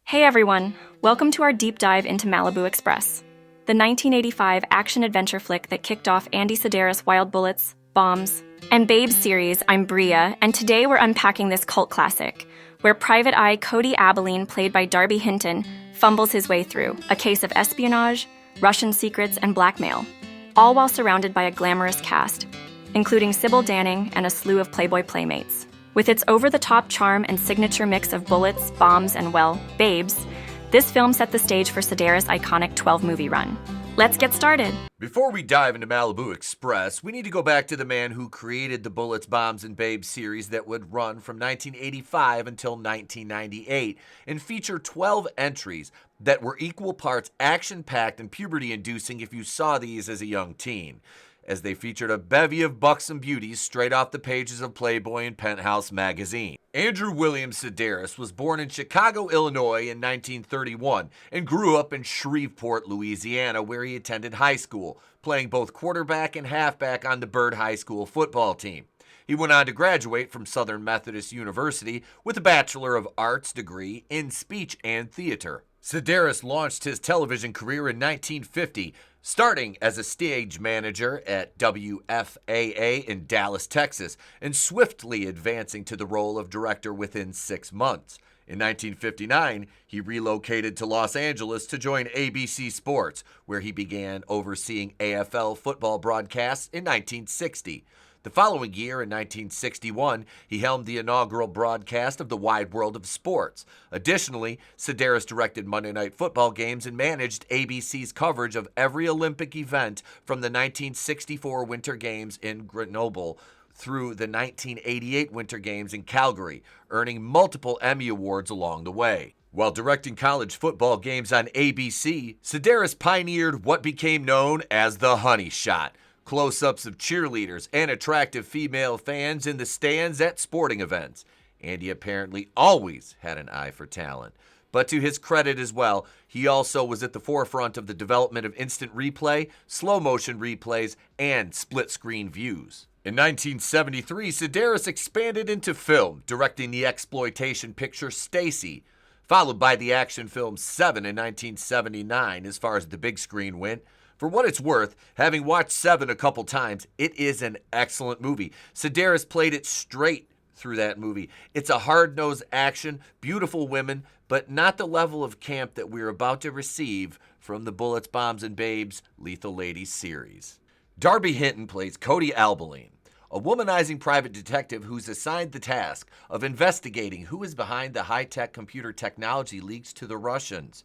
Hey everyone, welcome to our deep dive into Malibu Express, the 1985 action-adventure flick that kicked off Andy Sidaris' Wild Bullets, Bombs, and Babes series. I'm Bria, and today we're unpacking this cult classic, where Private Eye Cody Abilene, played by Darby Hinton, fumbles his way through a case of espionage, Russian secrets, and blackmail, all while surrounded by a glamorous cast, including Sybil Danning and a slew of Playboy playmates. With its over-the-top charm and signature mix of bullets, bombs, and, well, babes, this film set the stage for Sidaris' iconic 12-movie run. Let's get started. Before we dive into Malibu Express, we need to go back to the man who created the Bullets, Bombs, and Babes series that would run from 1985 until 1998 and feature 12 entries that were equal parts action-packed and puberty-inducing if you saw these as a young teen, as they featured a bevy of buxom beauties straight off the pages of Playboy and Penthouse magazine. Andrew William Sidaris was born in Chicago, Illinois in 1931 and grew up in Shreveport, Louisiana, where he attended high school, playing both quarterback and halfback on the Byrd High School football team. He went on to graduate from Southern Methodist University with a Bachelor of Arts degree in speech and theater. Sidaris launched his television career in 1950, starting as a stage manager at WFAA in Dallas, Texas, and swiftly advancing to the role of director within 6 months. In 1959, he relocated to Los Angeles to join ABC Sports, where he began overseeing AFL football broadcasts in 1960. The following year, in 1961, he helmed the inaugural broadcast of the Wide World of Sports. Additionally, Sidaris directed Monday Night Football games and managed ABC's coverage of every Olympic event from the 1964 Winter Games in Grenoble through the 1988 Winter Games in Calgary, earning multiple Emmy Awards along the way. While directing college football games on ABC, Sidaris pioneered what became known as the honey shot. Close-ups of cheerleaders and attractive female fans in the stands at sporting events. Andy apparently always had an eye for talent. But to his credit as well, he also was at the forefront of the development of instant replay, slow-motion replays, and split-screen views. In 1973, Sidaris expanded into film, directing the exploitation picture Stacy, followed by the action film Seven in 1979 as far as the big screen went. For what it's worth, having watched Seven a couple times, it is an excellent movie. Sidaris played it straight through that movie. It's a hard-nosed action, beautiful women, but not the level of camp that we're about to receive from the Bullets, Bombs, and Babes Lethal Ladies series. Darby Hinton plays Cody Abilene, a womanizing private detective who's assigned the task of investigating who is behind the high-tech computer technology leaks to the Russians.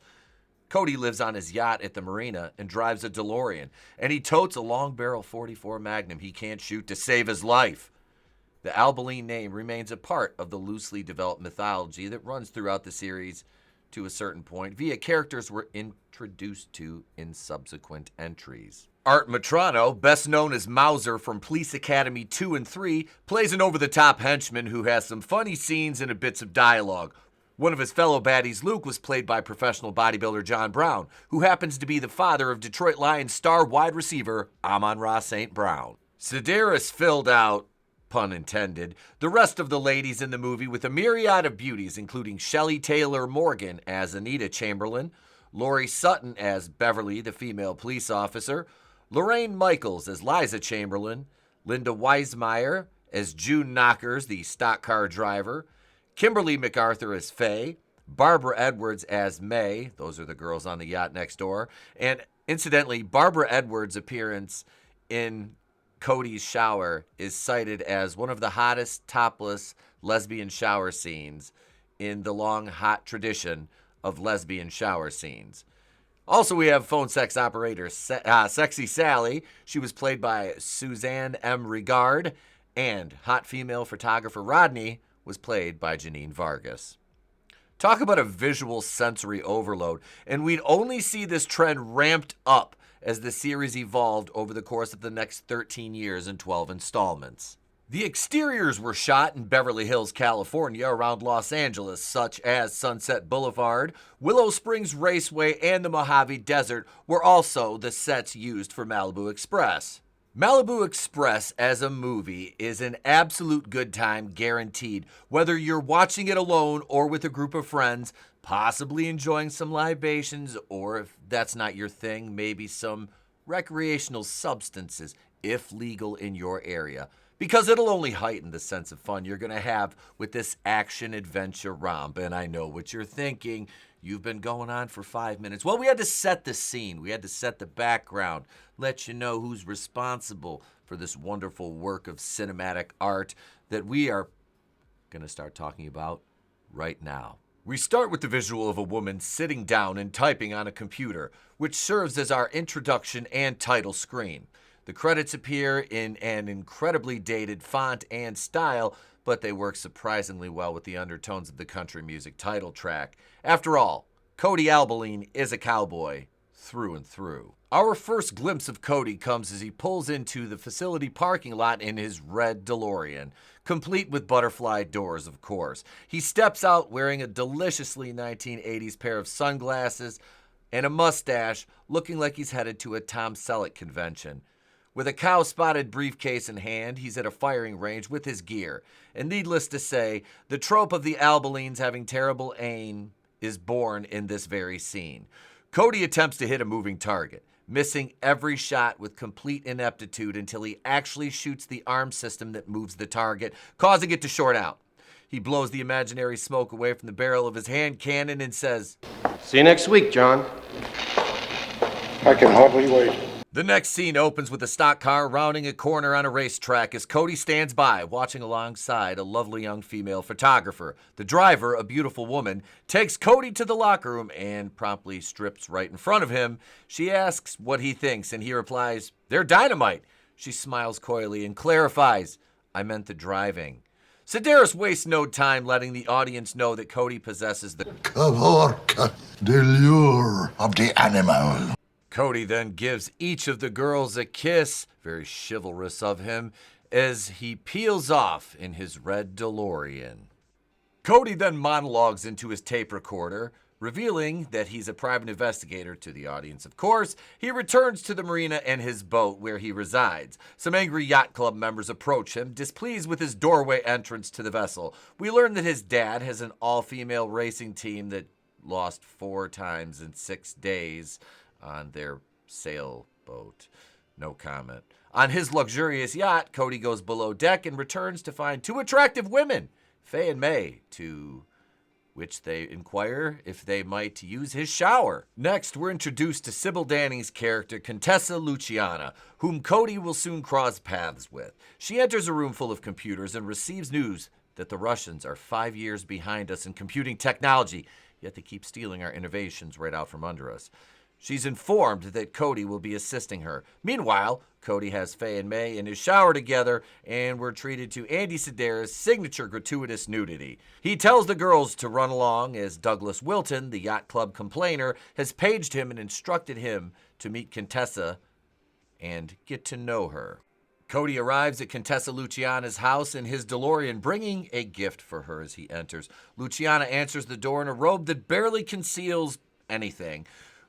Cody lives on his yacht at the marina and drives a DeLorean, and he totes a long-barrel .44 Magnum he can't shoot to save his life. The Abilene name remains a part of the loosely developed mythology that runs throughout the series to a certain point via characters we're introduced to in subsequent entries. Art Metrano, best known as Mauser from Police Academy 2 and 3, plays an over-the-top henchman who has some funny scenes and bits of dialogue. One of his fellow baddies, Luke, was played by professional bodybuilder John Brown, who happens to be the father of Detroit Lions star wide receiver Amon-Ra St. Brown. Sidaris filled out, pun intended, the rest of the ladies in the movie with a myriad of beauties, including Shelley Taylor Morgan as Anita Chamberlain, Lori Sutton as Beverly, the female police officer, Lorraine Michaels as Liza Chamberlain, Linda Weismeyer as June Knockers, the stock car driver, Kimberly MacArthur as Faye, Barbara Edwards as May, those are the girls on the yacht next door, and incidentally, Barbara Edwards' appearance in Cody's shower is cited as one of the hottest topless lesbian shower scenes in the long, hot tradition of lesbian shower scenes. Also, we have phone sex operator Sexy Sally. She was played by Suzanne M. Regard, and hot female photographer Rodney was played by Janine Vargas. Talk about a visual sensory overload, and we'd only see this trend ramped up as the series evolved over the course of the next 13 years in 12 installments. The exteriors were shot in Beverly Hills, California, around Los Angeles, such as Sunset Boulevard, Willow Springs Raceway, and the Mojave Desert were also the sets used for Malibu Express. Malibu Express as a movie is an absolute good time guaranteed. Whether you're watching it alone or with a group of friends, possibly enjoying some libations, or if that's not your thing, maybe some recreational substances, if legal in your area. Because it'll only heighten the sense of fun you're going to have with this action-adventure romp. And I know what you're thinking. You've been going on for 5 minutes. Well, we had to set the scene. We had to set the background, let you know who's responsible for this wonderful work of cinematic art that we are going to start talking about right now. We start with the visual of a woman sitting down and typing on a computer, which serves as our introduction and title screen. The credits appear in an incredibly dated font and style, but they work surprisingly well with the undertones of the country music title track. After all, Cody Albaline is a cowboy through and through. Our first glimpse of Cody comes as he pulls into the facility parking lot in his red DeLorean, complete with butterfly doors, of course. He steps out wearing a deliciously 1980s pair of sunglasses and a mustache, looking like he's headed to a Tom Selleck convention. With a cow-spotted briefcase in hand, he's at a firing range with his gear. And needless to say, the trope of the Albalines having terrible aim is born in this very scene. Cody attempts to hit a moving target, missing every shot with complete ineptitude until he actually shoots the arm system that moves the target, causing it to short out. He blows the imaginary smoke away from the barrel of his hand cannon and says, "See you next week, John." I can hardly wait. The next scene opens with a stock car rounding a corner on a racetrack as Cody stands by, watching alongside a lovely young female photographer. The driver, a beautiful woman, takes Cody to the locker room and promptly strips right in front of him. She asks what he thinks, and he replies, "They're dynamite." She smiles coyly and clarifies, "I meant the driving." Sidaris wastes no time letting the audience know that Cody possesses the cavorca, the lure of the animal. Cody then gives each of the girls a kiss, very chivalrous of him, as he peels off in his red DeLorean. Cody then monologues into his tape recorder, revealing that he's a private investigator to the audience, of course. He returns to the marina and his boat where he resides. Some angry yacht club members approach him, displeased with his doorway entrance to the vessel. We learn that his dad has an all-female racing team that lost 4 times in 6 days on their sailboat. No comment. On his luxurious yacht, Cody goes below deck and returns to find 2 attractive women, Faye and May, to which they inquire if they might use his shower. Next, we're introduced to Sybil Danning's character, Contessa Luciana, whom Cody will soon cross paths with. She enters a room full of computers and receives news that the Russians are 5 years behind us in computing technology, yet they keep stealing our innovations right out from under us. She's informed that Cody will be assisting her. Meanwhile, Cody has Faye and May in his shower together, and we're treated to Andy Sidaris' signature gratuitous nudity. He tells the girls to run along as Douglas Wilton, the yacht club complainer, has paged him and instructed him to meet Contessa and get to know her. Cody arrives at Contessa Luciana's house in his DeLorean, bringing a gift for her as he enters. Luciana answers the door in a robe that barely conceals anything.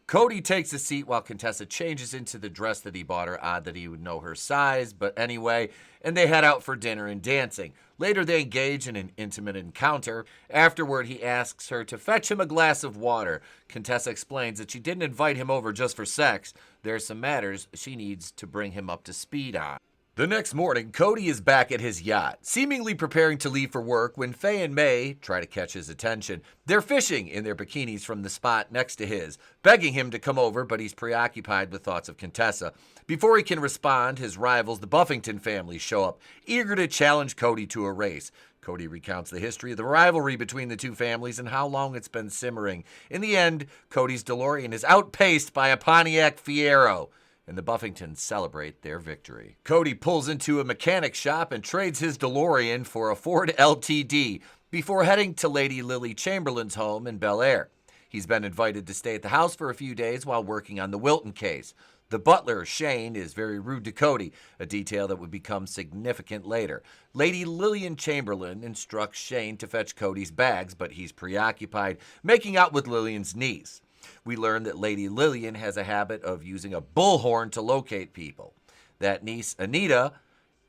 Cody takes a seat while Contessa changes into the dress that he bought her. Odd that he would know her size, but anyway, and they head out for dinner and dancing. Later, they engage in an intimate encounter. Afterward, he asks her to fetch him a glass of water. Contessa explains that she didn't invite him over just for sex. There are some matters she needs to bring him up to speed on. The next morning, Cody is back at his yacht, seemingly preparing to leave for work when Faye and May try to catch his attention. They're fishing in their bikinis from the spot next to his, begging him to come over, but he's preoccupied with thoughts of Contessa. Before he can respond, his rivals, the Buffington family, show up, eager to challenge Cody to a race. Cody recounts the history of the rivalry between the 2 families and how long it's been simmering. In the end, Cody's DeLorean is outpaced by a Pontiac Fiero, and the Buffingtons celebrate their victory. Cody pulls into a mechanic shop and trades his DeLorean for a Ford LTD before heading to Lady Lily Chamberlain's home in Bel Air. He's been invited to stay at the house for a few days while working on the Wilton case. The butler, Shane, is very rude to Cody, a detail that would become significant later. Lady Lillian Chamberlain instructs Shane to fetch Cody's bags, but he's preoccupied making out with Lillian's niece. We learn that Lady Lillian has a habit of using a bullhorn to locate people. That niece, Anita,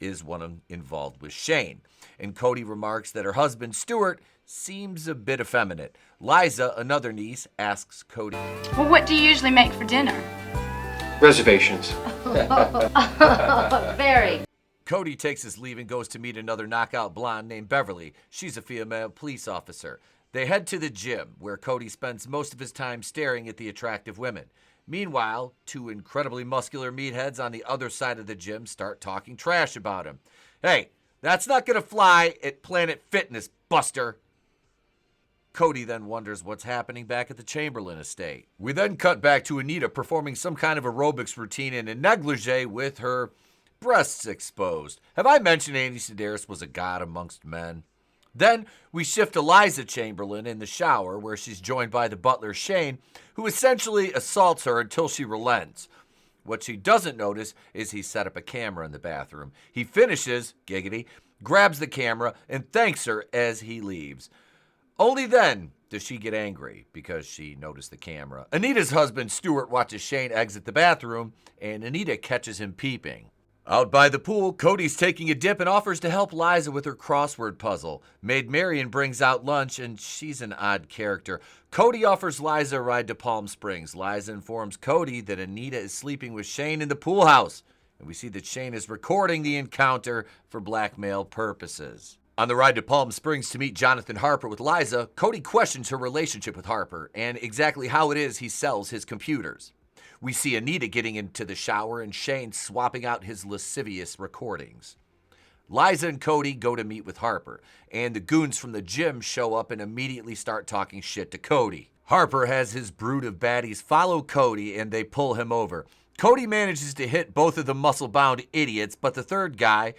is one involved with Shane. And Cody remarks that her husband, Stuart, seems a bit effeminate. Liza, another niece, asks Cody, Well, what do you usually make for dinner? Reservations. Very. Cody takes his leave and goes to meet another knockout blonde named Beverly. She's a female police officer. They head to the gym, where Cody spends most of his time staring at the attractive women. Meanwhile, two incredibly muscular meatheads on the other side of the gym start talking trash about him. Hey, that's not gonna fly at Planet Fitness, Buster. Cody then wonders what's happening back at the Chamberlain estate. We then cut back to Anita performing some kind of aerobics routine in a negligee with her breasts exposed. Have I mentioned Andy Sidaris was a god amongst men? Then we shift to Liza Chamberlain in the shower, where she's joined by the butler Shane, who essentially assaults her until she relents. What she doesn't notice is he set up a camera in the bathroom. He finishes, giggity, grabs the camera, and thanks her as he leaves. Only then does she get angry because she noticed the camera. Anita's husband, Stuart, watches Shane exit the bathroom, and Anita catches him peeping. Out by the pool, Cody's taking a dip and offers to help Liza with her crossword puzzle. Maid Marian brings out lunch, and she's an odd character. Cody offers Liza a ride to Palm Springs. Liza informs Cody that Anita is sleeping with Shane in the pool house, and we see that Shane is recording the encounter for blackmail purposes. On the ride to Palm Springs to meet Jonathan Harper with Liza, Cody questions her relationship with Harper and exactly how it is he sells his computers. We see Anita getting into the shower and Shane swapping out his lascivious recordings. Liza and Cody go to meet with Harper, and the goons from the gym show up and immediately start talking shit to Cody. Harper has his brood of baddies follow Cody and they pull him over. Cody manages to hit both of the muscle-bound idiots, but the third guy,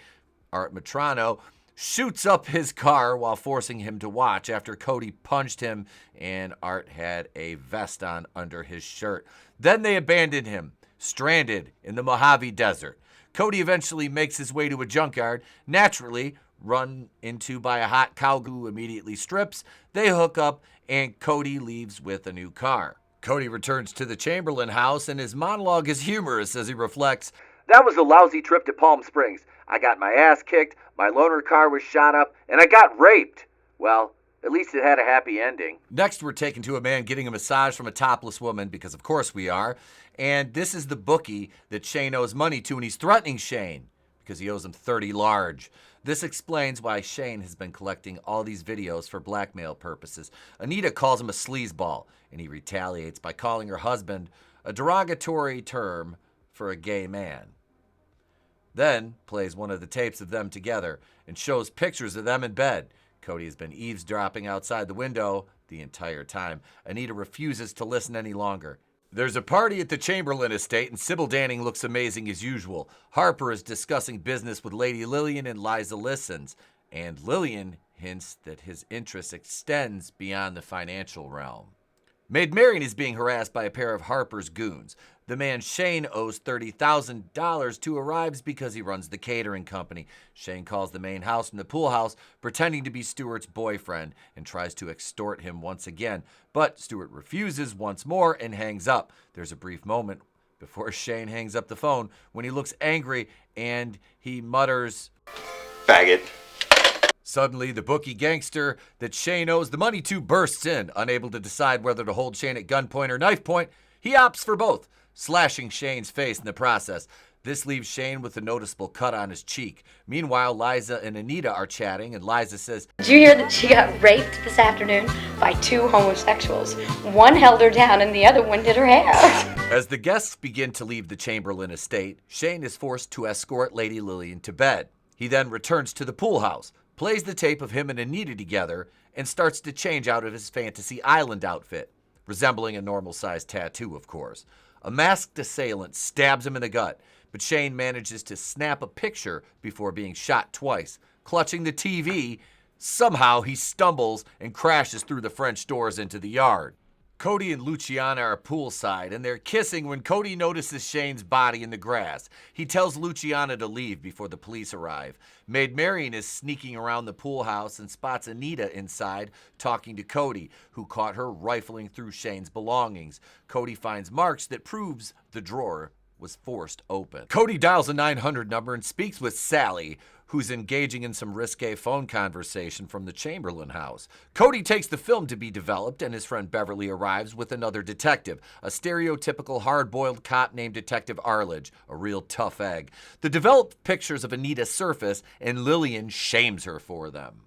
Art Metrano, shoots up his car while forcing him to watch after Cody punched him and Art had a vest on under his shirt. Then they abandon him, stranded in the Mojave Desert. Cody eventually makes his way to a junkyard, naturally run into by a hot cow who immediately strips. They hook up and Cody leaves with a new car. Cody returns to the Chamberlain house and his monologue is humorous as he reflects, "That was a lousy trip to Palm Springs. I got my ass kicked, my loaner car was shot up, and I got raped. Well, at least it had a happy ending." Next, we're taken to a man getting a massage from a topless woman, because of course we are. And this is the bookie that Shane owes money to, and he's threatening Shane because he owes him 30 large. This explains why Shane has been collecting all these videos for blackmail purposes. Anita calls him a sleazeball, and he retaliates by calling her husband a derogatory term for a gay man. Then plays one of the tapes of them together and shows pictures of them in bed. Cody has been eavesdropping outside the window the entire time. Anita refuses to listen any longer. There's a party at the Chamberlain estate and Sybil Danning looks amazing as usual. Harper is discussing business with Lady Lillian and Liza listens. And Lillian hints that his interest extends beyond the financial realm. Maid Marian is being harassed by a pair of Harper's goons. The man Shane owes $30,000 to arrives because he runs the catering company. Shane calls the main house from the pool house, pretending to be Stuart's boyfriend, and tries to extort him once again. But Stuart refuses once more and hangs up. There's a brief moment before Shane hangs up the phone when he looks angry and he mutters, Faggot. Suddenly, the bookie gangster that Shane owes the money to bursts in. Unable to decide whether to hold Shane at gunpoint or knife point, he opts for both, slashing Shane's face in the process. This leaves Shane with a noticeable cut on his cheek. Meanwhile, Liza and Anita are chatting, and Liza says, Did you hear that she got raped this afternoon by two homosexuals? One held her down and the other one did her hair. As the guests begin to leave the Chamberlain estate, Shane is forced to escort Lady Lillian to bed. He then returns to the pool house, plays the tape of him and Anita together, and starts to change out of his fantasy island outfit, resembling a normal-sized tattoo, of course. A masked assailant stabs him in the gut, but Shane manages to snap a picture before being shot twice. Clutching the TV, somehow he stumbles and crashes through the French doors into the yard. Cody and Luciana are poolside, and they're kissing when Cody notices Shane's body in the grass. He tells Luciana to leave before the police arrive. Maid Marian is sneaking around the pool house and spots Anita inside talking to Cody, who caught her rifling through Shane's belongings. Cody finds marks that proves the drawer was forced open. Cody dials a 900 number and speaks with Sally, who's engaging in some risque phone conversation from the Chamberlain house. Cody takes the film to be developed, and his friend Beverly arrives with another detective, a stereotypical hard-boiled cop named Detective Arledge, a real tough egg. The developed pictures of Anita surface, and Lillian shames her for them.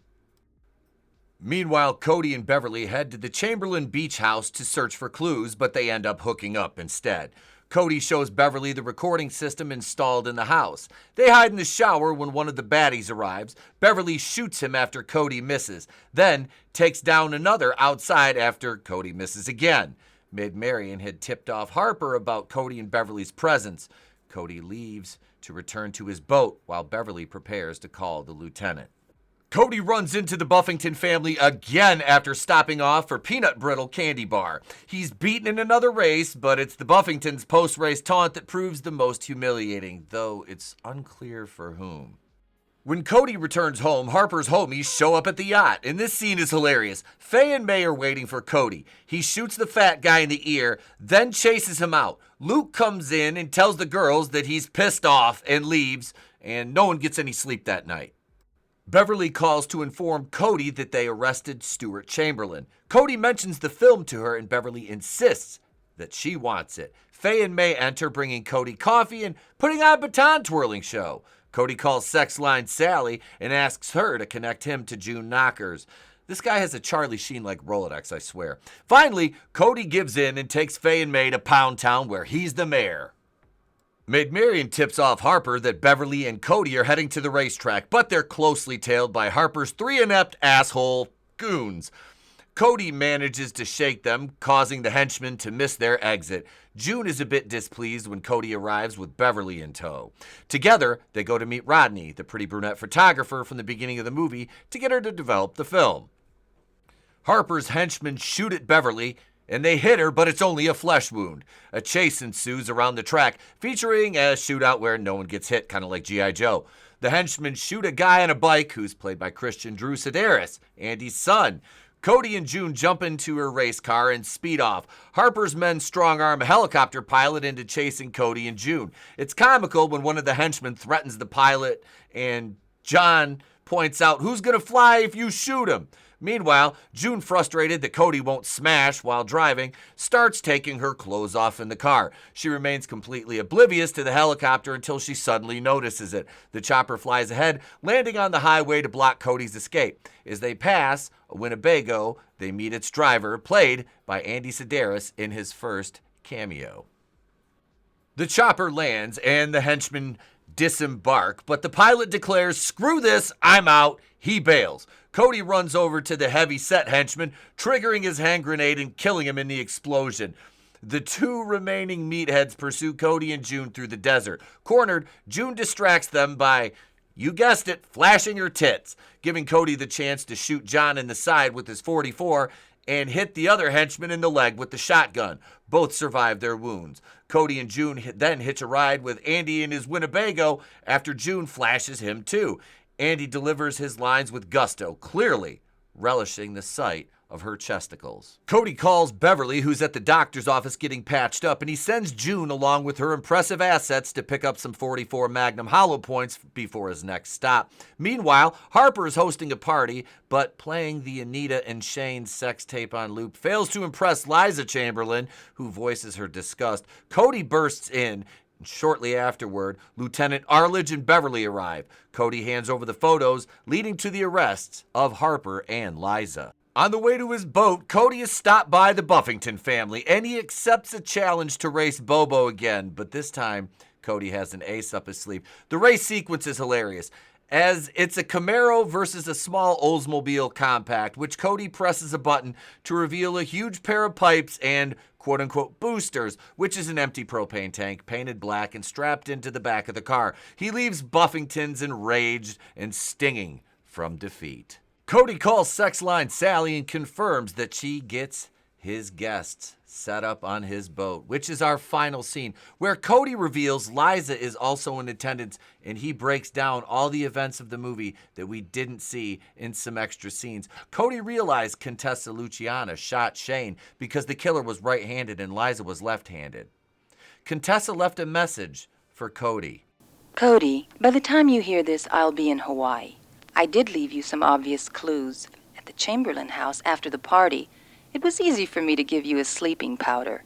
Meanwhile, Cody and Beverly head to the Chamberlain beach house to search for clues, but they end up hooking up instead. Cody shows Beverly the recording system installed in the house. They hide in the shower when one of the baddies arrives. Beverly shoots him after Cody misses, then takes down another outside after Cody misses again. Marion had tipped off Harper about Cody and Beverly's presence. Cody leaves to return to his boat while Beverly prepares to call the lieutenant. Cody runs into the Buffington family again after stopping off for peanut brittle candy bar. He's beaten in another race, but it's the Buffingtons' post-race taunt that proves the most humiliating, though it's unclear for whom. When Cody returns home, Harper's homies show up at the yacht, and this scene is hilarious. Faye and May are waiting for Cody. He shoots the fat guy in the ear, then chases him out. Luke comes in and tells the girls that he's pissed off and leaves, and no one gets any sleep that night. Beverly calls to inform Cody that they arrested Stuart Chamberlain. Cody mentions the film to her, and Beverly insists that she wants it. Faye and May enter, bringing Cody coffee and putting on a baton twirling show. Cody calls sex line Sally and asks her to connect him to June Knockers. This guy has a Charlie Sheen-like Rolodex, I swear. Finally, Cody gives in and takes Faye and May to Pound Town, where he's the mayor. Maid Marian tips off Harper that Beverly and Cody are heading to the racetrack, but they're closely tailed by Harper's three inept asshole goons. Cody manages to shake them, causing the henchmen to miss their exit. June is a bit displeased when Cody arrives with Beverly in tow. Together, they go to meet Rodney, the pretty brunette photographer from the beginning of the movie, to get her to develop the film. Harper's henchmen shoot at Beverly, and they hit her, but it's only a flesh wound. A chase ensues around the track, featuring a shootout where no one gets hit, kind of like G.I. Joe. The henchmen shoot a guy on a bike who's played by Christian Drew Sidaris, Andy's son. Cody and June jump into her race car and speed off. Harper's men strong-arm a helicopter pilot into chasing Cody and June. It's comical when one of the henchmen threatens the pilot, and John points out, "Who's gonna fly if you shoot him?" Meanwhile, June, frustrated that Cody won't smash while driving, starts taking her clothes off in the car. She remains completely oblivious to the helicopter until she suddenly notices it. The chopper flies ahead, landing on the highway to block Cody's escape. As they pass a Winnebago, they meet its driver, played by Andy Sidaris in his first cameo. The chopper lands and the henchmen disembark, but the pilot declares, "Screw this, I'm out." He bails. Cody runs over to the heavy-set henchman, triggering his hand grenade and killing him in the explosion. The two remaining meatheads pursue Cody and June through the desert. Cornered, June distracts them by, you guessed it, flashing her tits, giving Cody the chance to shoot John in the side with his .44 and hit the other henchman in the leg with the shotgun. Both survive their wounds. Cody and June then hitch a ride with Andy in his Winnebago after June flashes him too. Andy delivers his lines with gusto, clearly relishing the sight of her chesticles. Cody calls Beverly, who's at the doctor's office getting patched up, and he sends June along with her impressive assets to pick up some .44 Magnum hollow points before his next stop. Meanwhile, Harper is hosting a party, but playing the Anita and Shane sex tape on loop fails to impress Liza Chamberlain, who voices her disgust. Cody bursts in. Shortly afterward, Lieutenant Arledge and Beverly arrive. Cody hands over the photos, leading to the arrests of Harper and Liza. On the way to his boat, Cody is stopped by the Buffington family, and he accepts a challenge to race Bobo again, but this time, Cody has an ace up his sleeve. The race sequence is hilarious, as it's a Camaro versus a small Oldsmobile compact, which Cody presses a button to reveal a huge pair of pipes and quote-unquote boosters, which is an empty propane tank painted black and strapped into the back of the car. He leaves Buffington's enraged and stinging from defeat. Cody calls sex line Sally and confirms that she gets his guests set up on his boat, which is our final scene, where Cody reveals Liza is also in attendance, and he breaks down all the events of the movie that we didn't see in some extra scenes. Cody realized Contessa Luciana shot Shane because the killer was right-handed and Liza was left-handed. Contessa left a message for Cody. Cody, by the time you hear this, I'll be in Hawaii. I did leave you some obvious clues. At the Chamberlain house after the party, it was easy for me to give you a sleeping powder.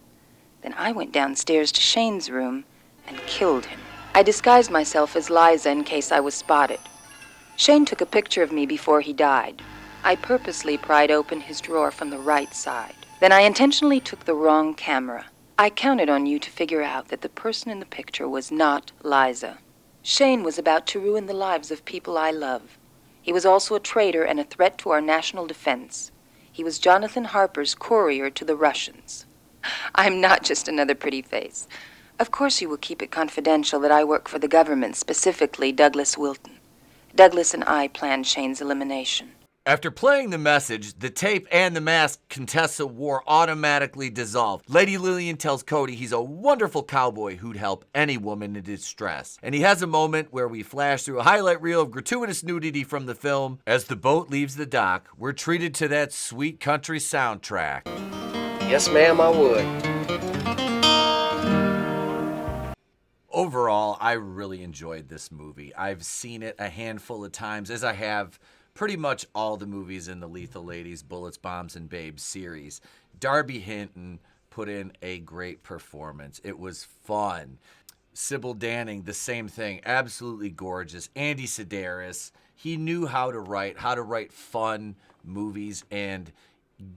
Then I went downstairs to Shane's room and killed him. I disguised myself as Liza in case I was spotted. Shane took a picture of me before he died. I purposely pried open his drawer from the right side. Then I intentionally took the wrong camera. I counted on you to figure out that the person in the picture was not Liza. Shane was about to ruin the lives of people I love. He was also a traitor and a threat to our national defense. He was Jonathan Harper's courier to the Russians. I'm not just another pretty face. Of course you will keep it confidential that I work for the government, specifically Douglas Wilton. Douglas and I planned Shane's elimination. After playing the message, the tape and the mask Contessa wore automatically dissolved. Lady Lillian tells Cody he's a wonderful cowboy who'd help any woman in distress. And he has a moment where we flash through a highlight reel of gratuitous nudity from the film. As the boat leaves the dock, we're treated to that sweet country soundtrack. Yes, ma'am, I would. Overall, I really enjoyed this movie. I've seen it a handful of times, as I have pretty much all the movies in the Lethal Ladies, Bullets, Bombs, and Babes series. Darby Hinton put in a great performance. It was fun. Sybil Danning, the same thing, absolutely gorgeous. Andy Sidaris, he knew how to write fun movies and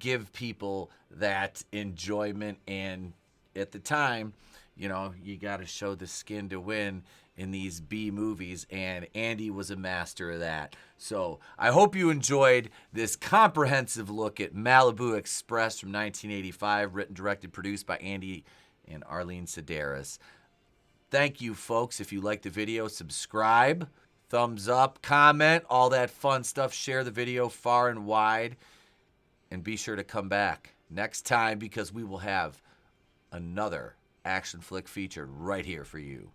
give people that enjoyment. And at the time, you know, you got to show the skin to win in these B movies, and Andy was a master of that. So I hope you enjoyed this comprehensive look at Malibu Express from 1985, written, directed, produced by Andy and Arlene Sidaris. Thank you, folks. If you liked the video, subscribe, thumbs up, comment, all that fun stuff. Share the video far and wide, and be sure to come back next time because we will have another action flick featured right here for you.